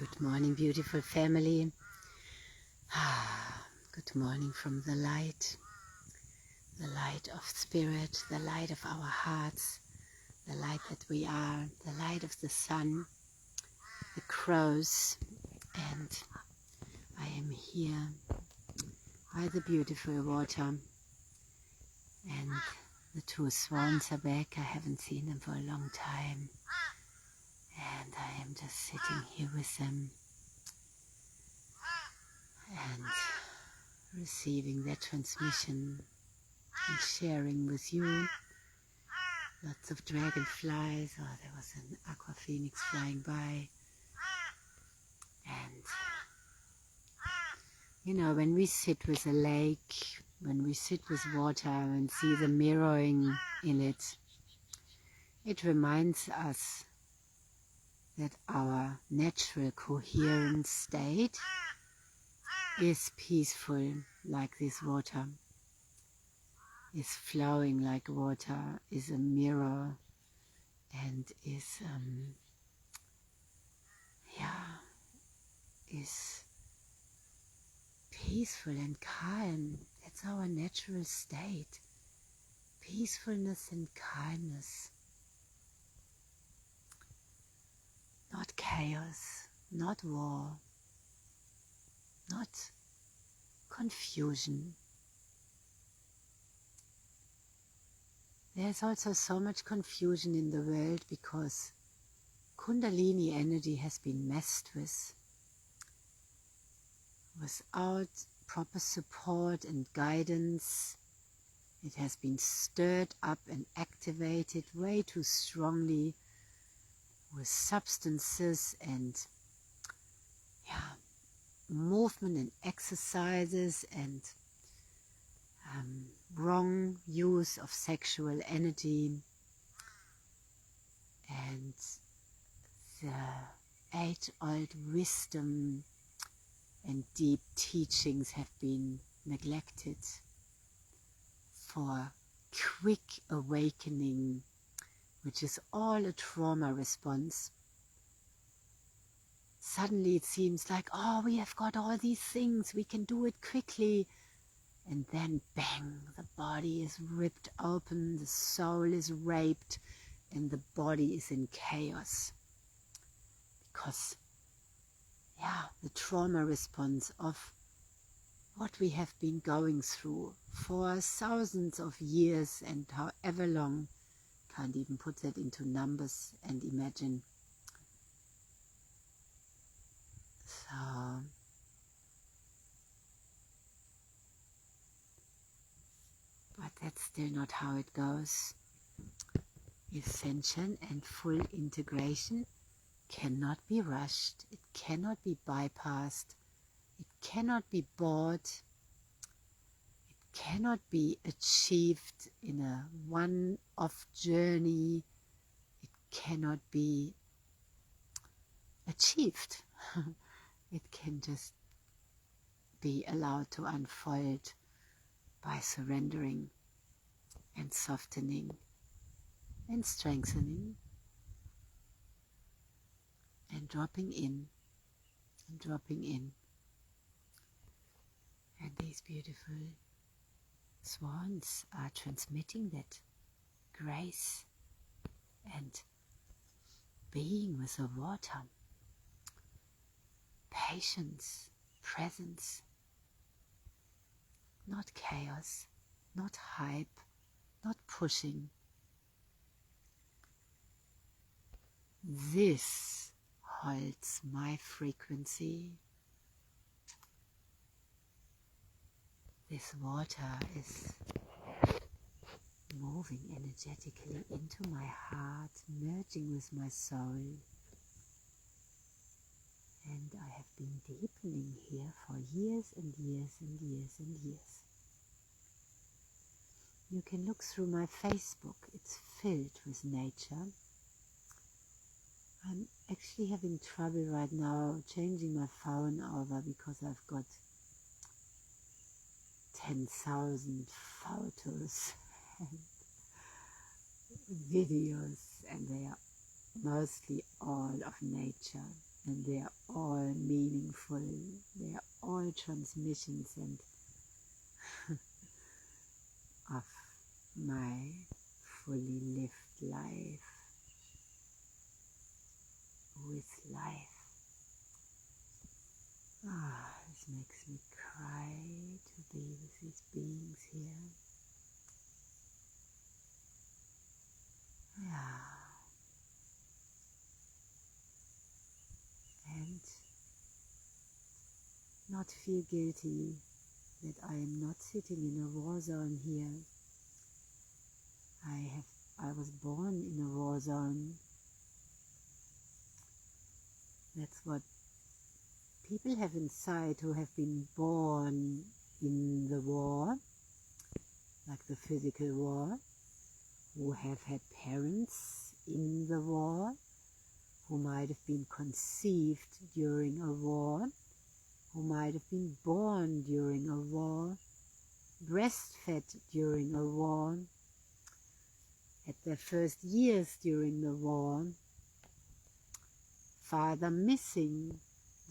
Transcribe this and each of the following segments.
Good morning, beautiful family. Good morning from the light of spirit, the light of our hearts, the light that we are, the light of the sun, the crows, and I am here by the beautiful water, and the two swans are back. I haven't seen them for a long time, and I am just sitting here with them and receiving their transmission and sharing with you. Lots of dragonflies. Oh, there was an aqua phoenix flying by. And you know, when we sit with a lake, when we sit with water and see the mirroring in it, it reminds us that our natural coherent state is peaceful like this water, is flowing like water, is a mirror, and is is peaceful and calm. That's our natural state. Peacefulness and calmness. Not chaos, not war, not confusion. There's also so much confusion in the world because Kundalini energy has been messed with. Without proper support and guidance, it has been stirred up and activated way too strongly with substances and movement and exercises and wrong use of sexual energy, and the age-old wisdom and deep teachings have been neglected for quick awakening, which is all a trauma response. Suddenly it seems like, oh, we have got all these things, we can do it quickly. And then bang, the body is ripped open, the soul is raped, and the body is in chaos. Because the trauma response of what we have been going through for thousands of years and however long, can't even put that into numbers and imagine. So, but that's still not how it goes. Ascension and full integration cannot be rushed, it cannot be bypassed, it cannot be bought, it cannot be achieved in a one-off journey, it cannot be achieved. It can just be allowed to unfold by surrendering and softening and strengthening and dropping in and dropping in. And these beautiful swans are transmitting that grace and being with the water, patience, presence, not chaos, not hype, not pushing. This holds my frequency. This water is moving energetically into my heart, merging with my soul. And I have been deepening here for years and years and years and years. You can look through my Facebook, it's filled with nature. I'm actually having trouble right now changing my phone over because I've got 10,000 photos and videos, and they are mostly all of nature. and they are all meaningful. They are all transmissions and of my fully lived life with life. This makes me cry to be with these beings here. And not feel guilty that I am not sitting in a war zone here. I was born in a war zone. That's what people have inside who have been born in the war, like the physical war, who have had parents in the war, who might have been conceived during a war, who might have been born during a war, breastfed during a war, had their first years during the war, father missing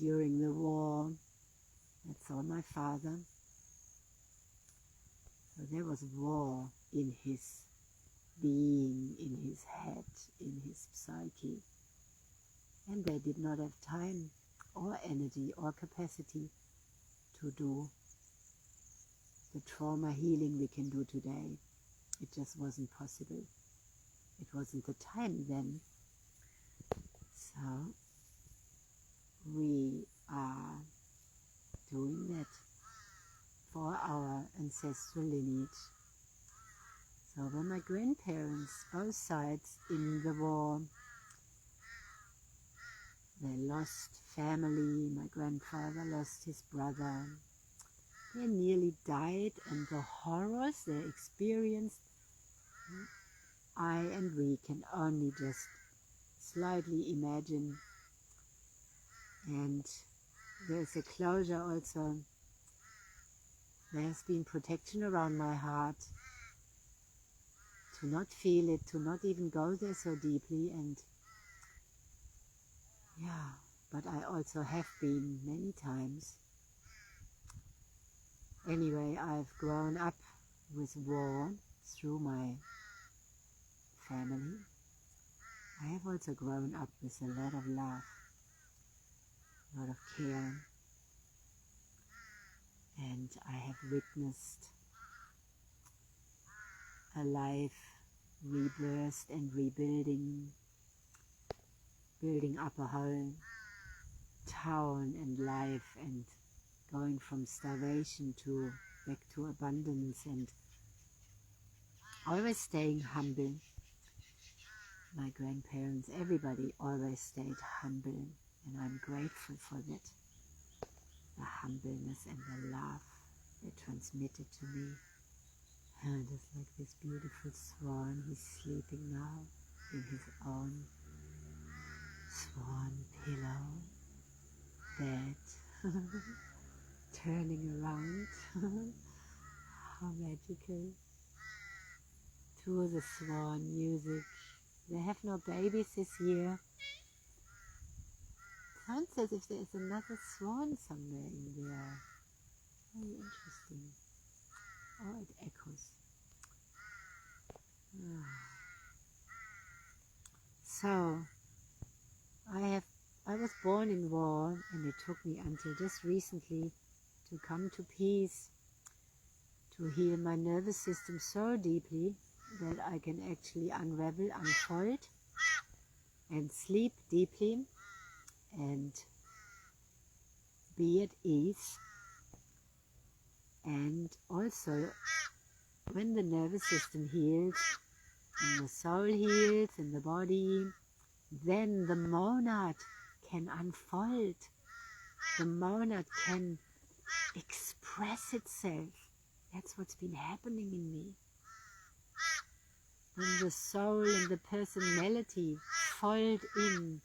during the war. That's all my father. So there was war in his being, in his head, in his psyche. And they did not have time or energy or capacity to do the trauma healing we can do today. It just wasn't possible. It wasn't the time then. So we are doing that for our ancestral lineage. So when my grandparents, both sides in the war, they lost family. My grandfather lost his brother. They nearly died, and the horrors they experienced, I and we can only just slightly imagine. And there's a closure also. There has been protection around my heart to not feel it, to not even go there so deeply. And yeah, but I also have been many times. Anyway, I've grown up with war through my family. I have also grown up with a lot of love, a lot of care, and I have witnessed a life rebirth and rebuilding, building up a whole town and life, and going from starvation to back to abundance, and always staying humble. My grandparents, everybody always stayed humble, and I'm grateful for that. The humbleness and the love they transmitted to me. And it's like this beautiful swan. He's sleeping now in his own swan pillow bed, turning around. How magical. To the swan music. They have no babies this year. Sounds as if there's another swan somewhere in there. Very interesting. Oh, it echoes. So, I was born in war, and it took me until just recently to come to peace, to heal my nervous system so deeply that I can actually unravel, unfold, and sleep deeply, and be at ease. And also, when the nervous system heals, and the soul heals in the body, then the monad can unfold. The monad can express itself. That's what's been happening in me. Then the soul and the personality fold in.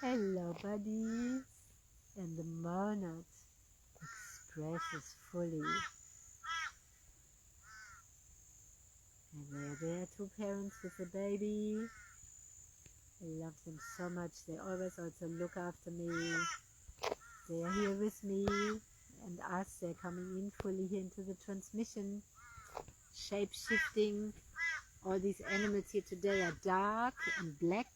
Hello, buddies. And the monad expresses fully. And there are two parents with a baby. He loves them so much. They always also look after me. They are here with me and us. They're coming in fully here into the transmission, shape-shifting. All these animals here today are dark and black,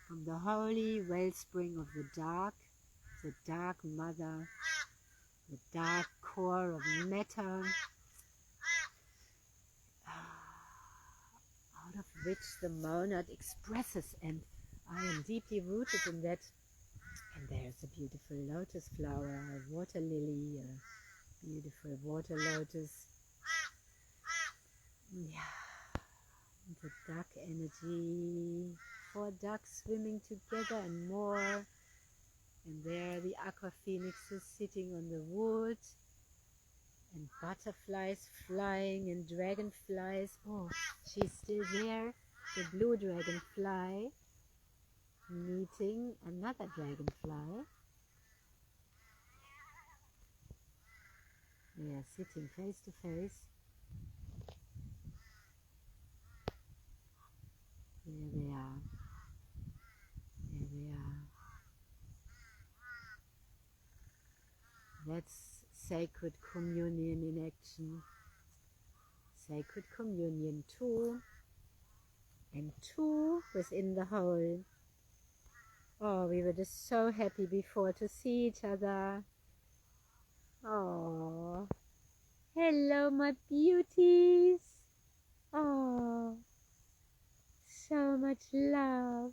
from the holy wellspring of the dark mother, the dark core of matter, out of which the monad expresses, and I am deeply rooted in that. And there's a beautiful lotus flower, a water lily, a beautiful water lotus. Yeah, the duck energy, 4 ducks swimming together and more. And there are the aqua phoenixes sitting on the wood, and butterflies flying, and dragonflies. Oh, she's still there, the blue dragonfly, meeting another dragonfly. They are sitting face to face. There they are. There they are. That's sacred communion in action. Sacred communion, 2 and 2 within the whole. Oh, we were just so happy before to see each other. Oh, hello my beauties. Oh, so much love.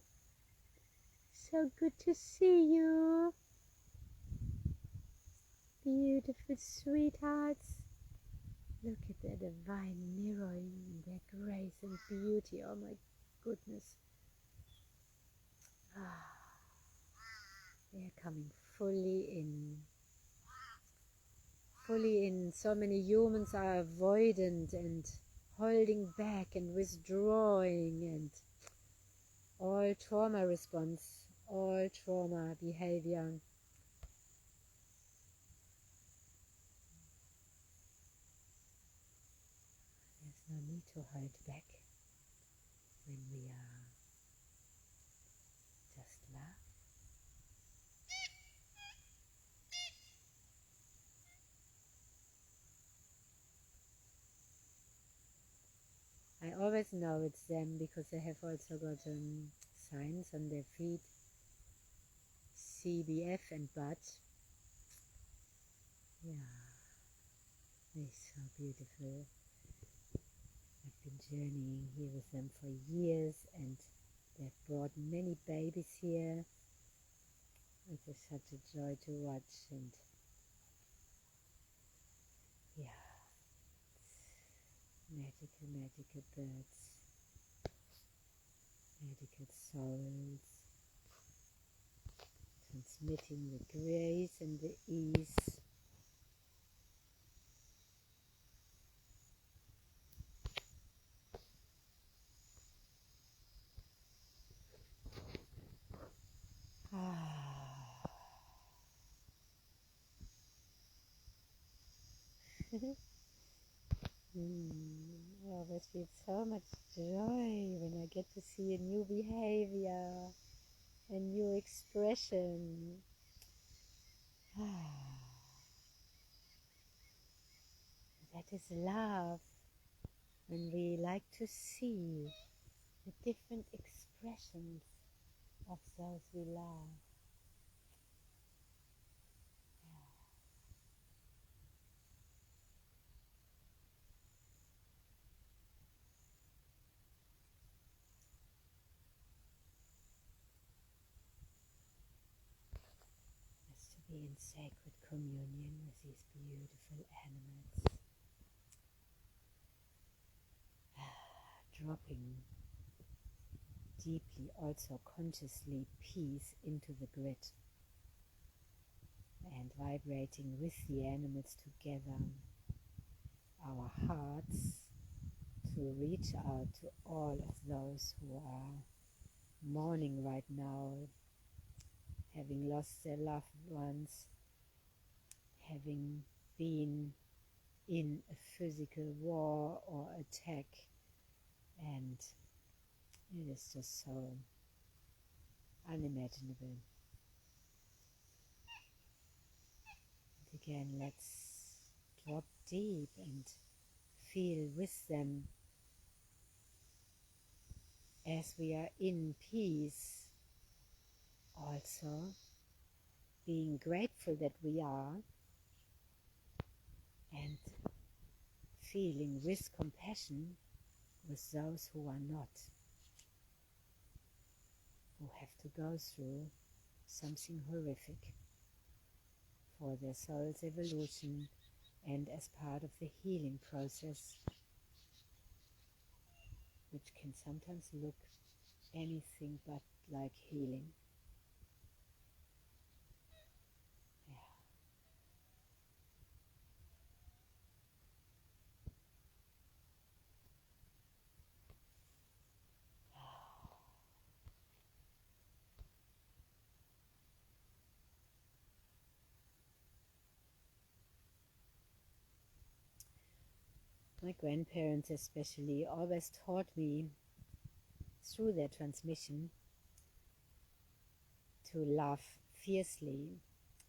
So good to see you. Beautiful sweethearts. Look at their divine mirroring and their grace and beauty. Oh my goodness. They are coming fully in. Fully in. So many humans are avoidant and holding back and withdrawing, and all trauma response, all trauma behavior. There's no need to hold back when we are just love. I always know it's them because they have also got signs on their feet, CBF and butt. Yeah, they're so beautiful. I've been journeying here with them for years, and they've brought many babies here. It is such a joy to watch, and yeah, magical, magical birds, magical souls, transmitting the grace and the ease. I always feel so much joy when I get to see a new behavior, a new expression. That is love, when we like to see the different expressions of those we love. Just to be in sacred communion with these beautiful animals. Dropping deeply, also consciously, peace into the grid, and vibrating with the animals together, our hearts, to reach out to all of those who are mourning right now, having lost their loved ones, having been in a physical war or attack, and it is just so unimaginable. And again, let's drop deep and feel with them as we are in peace, also being grateful that we are, and feeling with compassion with those who are not, who have to go through something horrific for their soul's evolution and as part of the healing process, which can sometimes look anything but like healing. My grandparents especially always taught me through their transmission to love fiercely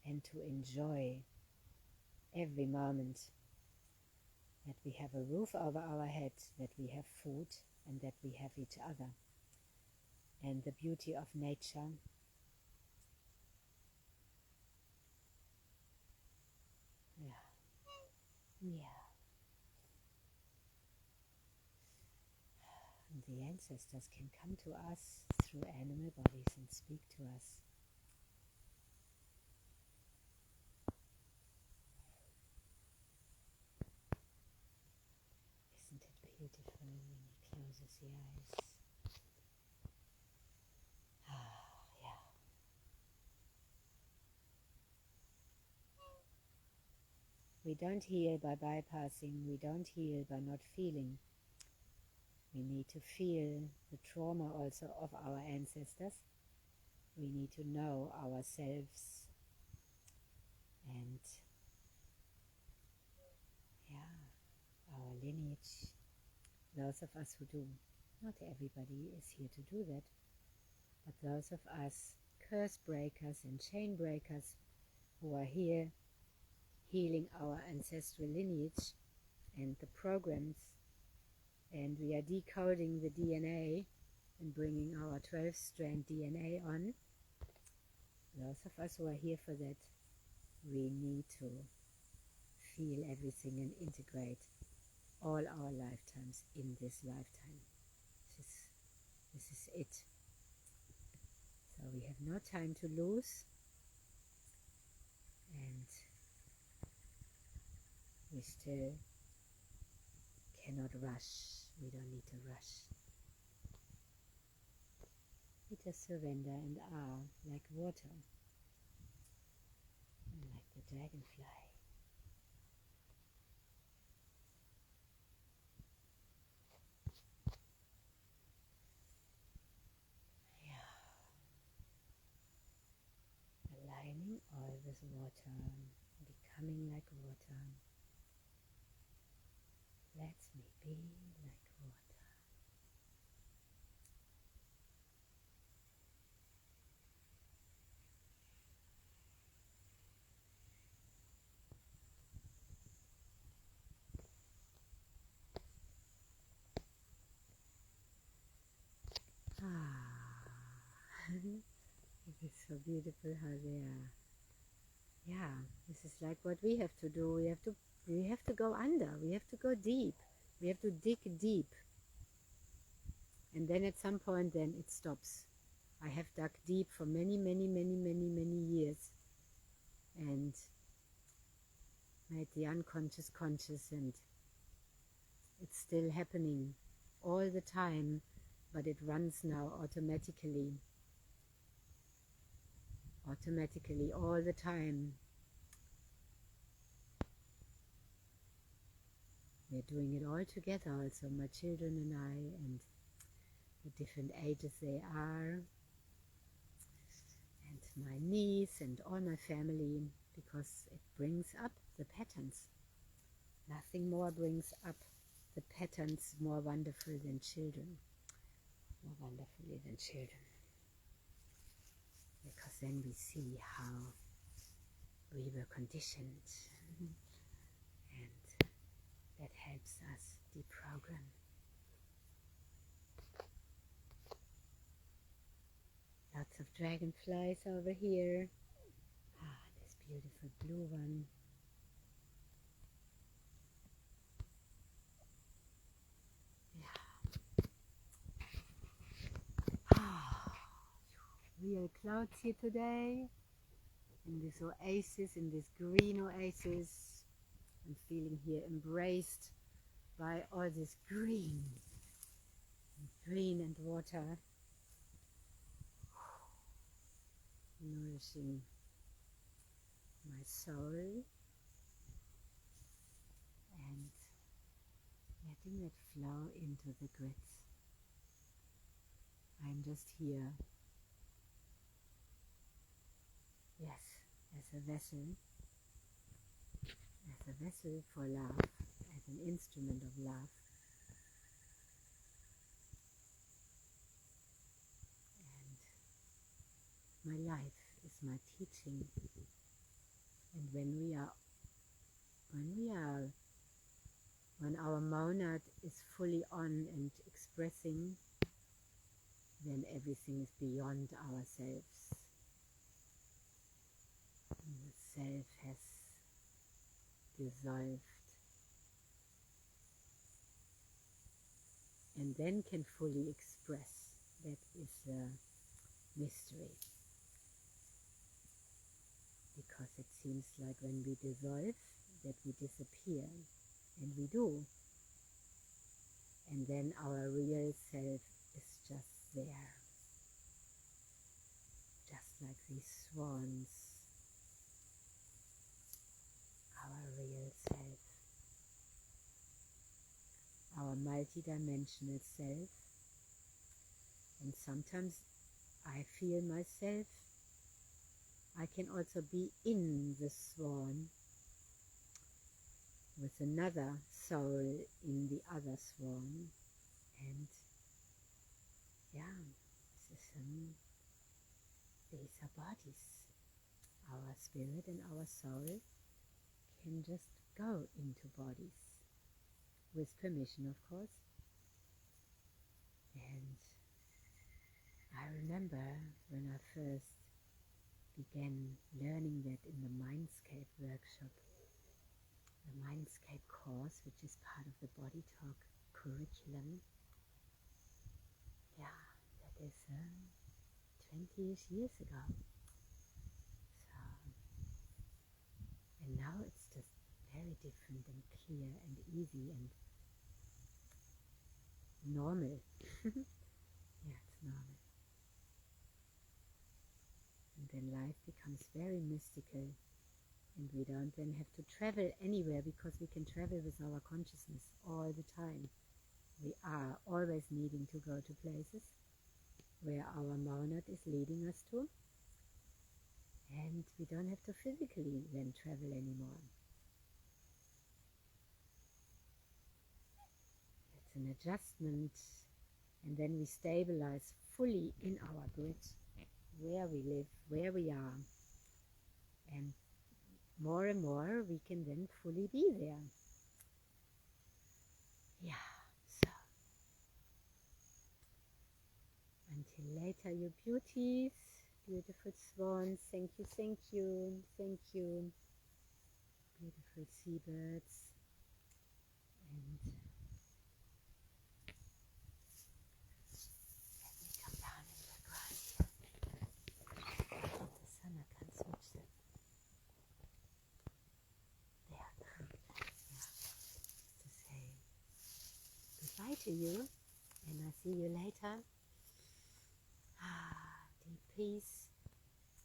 and to enjoy every moment, that we have a roof over our head, that we have food, and that we have each other, and the beauty of nature. Yeah. And the ancestors can come to us through animal bodies and speak to us. Isn't it beautiful when he closes the eyes? Yeah. We don't heal by bypassing, we don't heal by not feeling. We need to feel the trauma also of our ancestors. We need to know ourselves, and our lineage. Those of us who do. Not everybody is here to do that, but those of us curse breakers and chain breakers who are here healing our ancestral lineage and the programs, and we are decoding the DNA and bringing our 12-strand DNA on. Those of us who are here for that, we need to feel everything and integrate all our lifetimes in this lifetime. This is it. So we have no time to lose, and we still cannot rush. We don't need to rush. We just surrender and are like water, and like the dragonfly. Aligning all with water, becoming like water. Let me be like water. It is so beautiful how they are. Yeah, this is like what we have to do. We have to go under. We have to go deep. We have to dig deep. And then at some point, then it stops. I have dug deep for many, many, many, many, many years, and made the unconscious conscious, and it's still happening all the time, but it runs now automatically all the time. We're doing it all together also, my children and I, and the different ages they are, and my niece and all my family, because it brings up the patterns. Nothing more brings up the patterns more wonderfully than children. because then we see how we were conditioned and that helps us deprogram. Lots of dragonflies over here. Ah, this beautiful blue one. Real clouds here today, in this oasis, in this green oasis. I'm feeling here embraced by all this green and water, nourishing my soul and letting it flow into the grits. I'm just here. Yes, as a vessel for love, as an instrument of love. And my life is my teaching. And when our monad is fully on and expressing, then everything is beyond ourselves. The self has dissolved and then can fully express. That is a mystery, because it seems like when we dissolve that we disappear, and we do, and then our real self is just there, just like these swans. Our real self, our multidimensional self. And sometimes I feel myself, I can also be in the swan with another soul in the other swan. And yeah, these are bodies. Our spirit and our soul can just go into bodies, with permission, of course. And I remember when I first began learning that in the Mindscape workshop, the Mindscape course, which is part of the Body Talk curriculum. Yeah, that is 20-ish years ago. And now it's just very different and clear and easy and normal. Yeah, it's normal. And then life becomes very mystical, and we don't then have to travel anywhere, because we can travel with our consciousness all the time. We are always needing to go to places where our monad is leading us to, and we don't have to physically then travel anymore. It's an adjustment, and then we stabilize fully in our grid, where we live, where we are, and more we can then fully be there. Yeah, so until later, you beauties, beautiful swans. Thank you, thank you, thank you. Beautiful seabirds. And let me come down in the grass here. The sun, I can't switch that. There. Yeah. To say goodbye to you, and I'll see you later. Deep peace,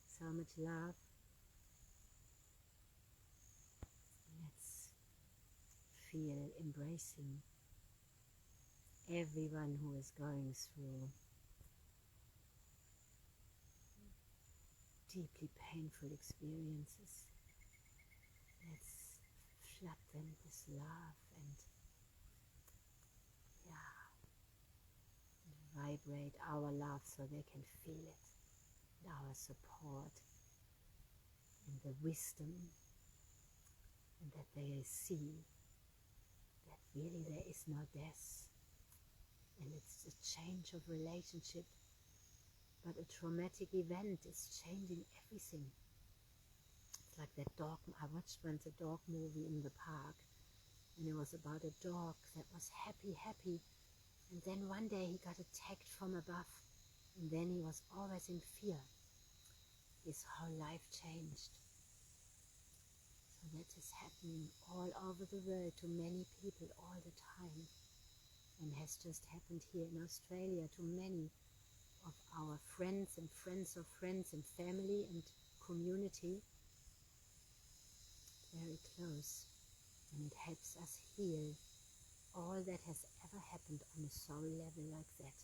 so much love. Let's feel embracing everyone who is going through deeply painful experiences. Let's flood them with love and vibrate our love so they can feel it. and our support and the wisdom, and that they see that really there is no death, and it's a change of relationship, but a traumatic event is changing everything. It's like that dog, I watched once a dog movie in the park, and it was about a dog that was happy, and then one day he got attacked from above, and then he was always in fear. His whole life changed. So that is happening all over the world to many people all the time, and has just happened here in Australia to many of our friends and friends of friends and family and community. Very close, and it helps us heal all that has ever happened on a soul level like that,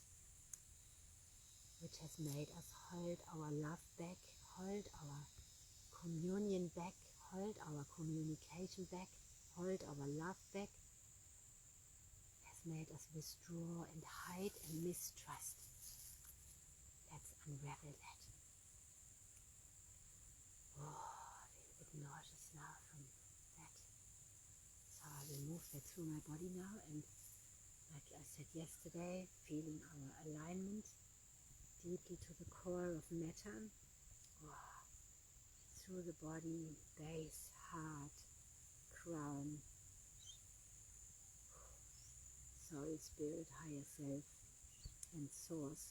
which has made us hold our love back, hold our communion back, hold our communication back, hold our love back, has made us withdraw and hide and mistrust. Let's unravel that. Oh, a little bit nauseous now from that. So I will move that through my body now, and like I said yesterday, feeling our alignment deeply to the core of matter. Oh, through the body, base, heart, crown, soul, spirit, higher self, and source,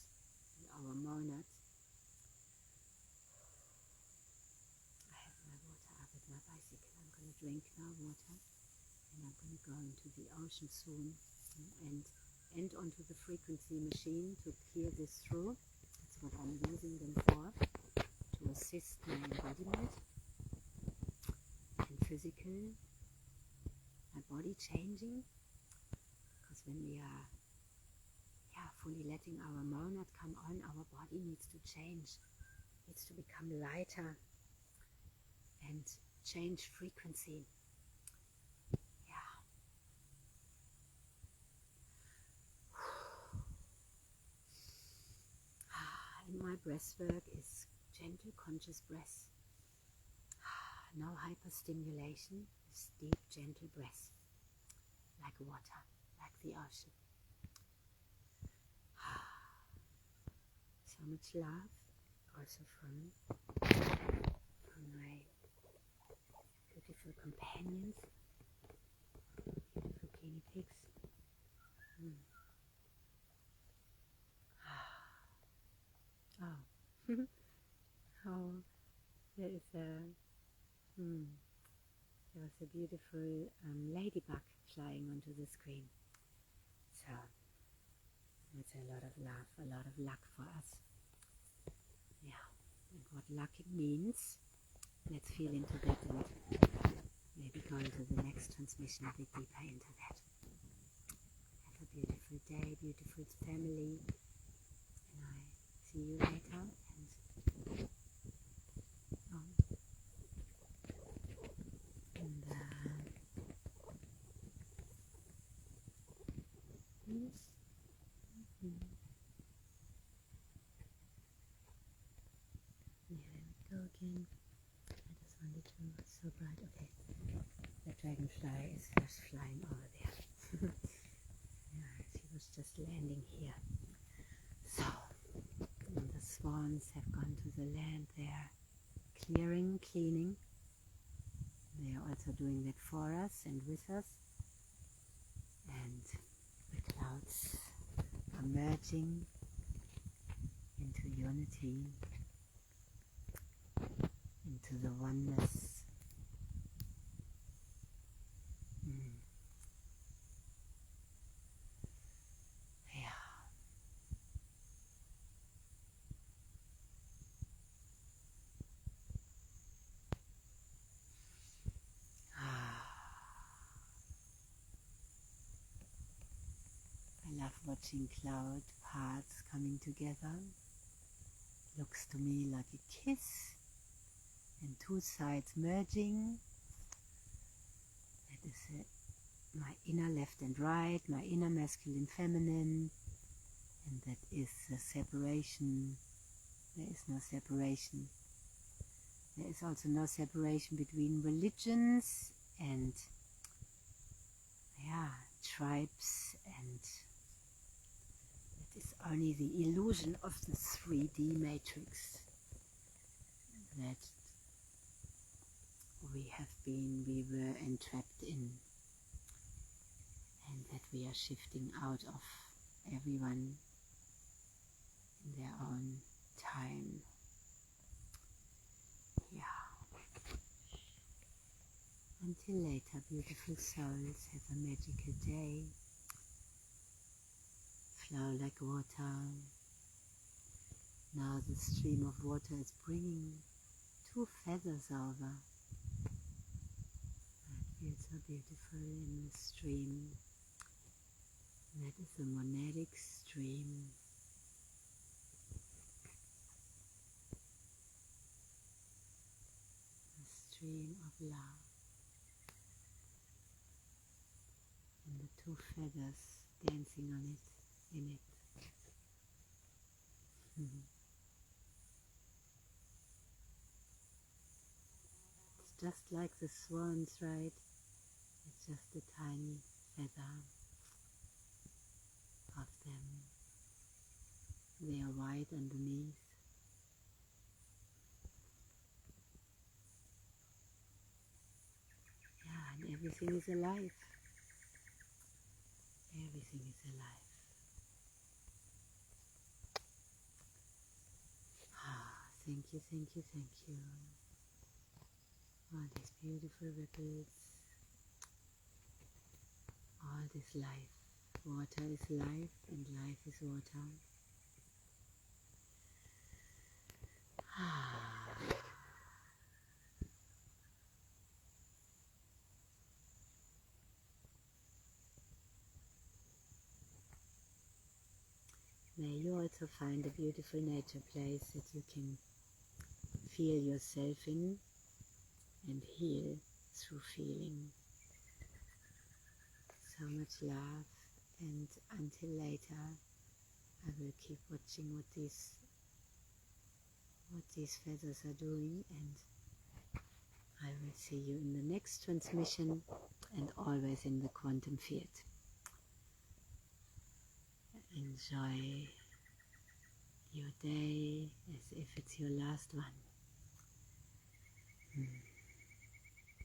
and our monad. I have my water up at my bicycle. I'm going to drink now water, and I'm going to go into the ocean soon and onto the frequency machine to clear this through. That's what I'm using them for, to assist my embodiment and physical, my body changing. Because when we are fully letting our monad come on, our body needs to change, needs to become lighter and change frequency. And my breath work is gentle, conscious breath. No hyperstimulation, just deep, gentle breath, like water, like the ocean. So much love, also from my beautiful companions, beautiful guinea pigs. Oh, oh, there was a beautiful ladybug flying onto the screen. So it's a lot of love, a lot of luck for us. Yeah, and what luck it means, let's feel into that and maybe go into the next transmission a bit deeper into that. Have a beautiful day, beautiful family, and I see you later. Again. I just wanted to, it's so bright, okay. The dragonfly is just flying over there. Yeah, she was just landing here. So, the swans have gone to the land there, clearing, cleaning. They are also doing that for us and with us. And the clouds are merging into unity, into the oneness. I love watching cloud parts coming together. Looks to me like a kiss, and two sides merging. That is it. My inner left and right, my inner masculine, feminine, and that is the separation There is no separation. There is also no separation between religions and tribes, and it is only the illusion of the 3D matrix that we were entrapped in, and that we are shifting out of, everyone in their own time. Until later, beautiful souls, have a magical day. Flow like water. Now the stream of water is bringing 2 feathers over. That feels so beautiful in the stream. That is a monadic stream. A stream of love. And the 2 feathers dancing on it, in it. It's just like the swans, right? It's just a tiny feather of them. They are white underneath. And everything is alive. Everything is alive. Thank you, thank you, thank you. All these beautiful ripples. All this life. Water is life and life is water. May you also find a beautiful nature place that you can feel yourself in and heal through feeling. So much love, and until later I will keep watching what these feathers are doing, and I will see you in the next transmission, and always in the quantum field. Enjoy your day as if it's your last one.